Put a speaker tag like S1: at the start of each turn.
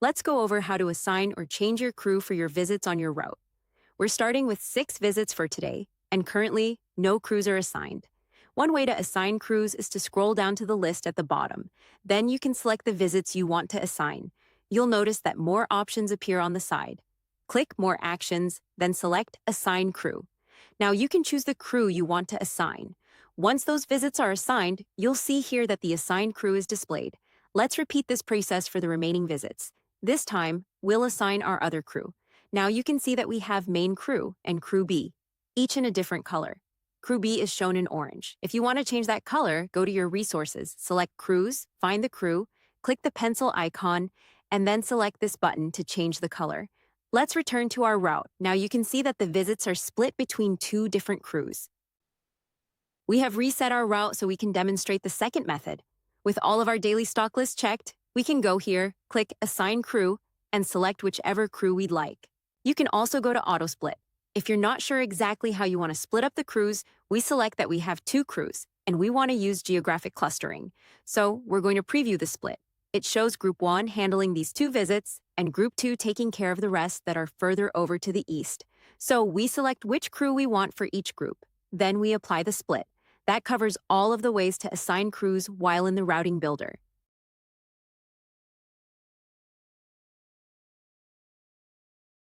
S1: Let's go over how to assign or change your crew for your visits on your route. We're starting with 6 visits for today, and currently, no crews are assigned. One way to assign crews is to scroll down to the list at the bottom. Then you can select the visits you want to assign. You'll notice that more options appear on the side. Click More Actions, then select Assign Crew. Now you can choose the crew you want to assign. Once those visits are assigned, you'll see here that the assigned crew is displayed. Let's repeat this process for the remaining visits. This time, we'll assign our other crew. Now you can see that we have Main Crew and Crew B, each in a different color. Crew B is shown in orange. If you want to change that color, go to your resources, select Crews, find the crew, click the pencil icon, and then select this button to change the color. Let's return to our route. Now you can see that the visits are split between 2 different crews. We have reset our route so we can demonstrate the second method. With all of our daily stock lists checked, we can go here, click Assign Crew, and select whichever crew we'd like. You can also go to Auto Split. If you're not sure exactly how you want to split up the crews, we select that we have 2 crews, and we want to use geographic clustering. So we're going to preview the split. It shows Group 1 handling these 2 visits, and Group 2 taking care of the rest that are further over to the east. So we select which crew we want for each group. Then we apply the split. That covers all of the ways to assign crews while in the routing builder.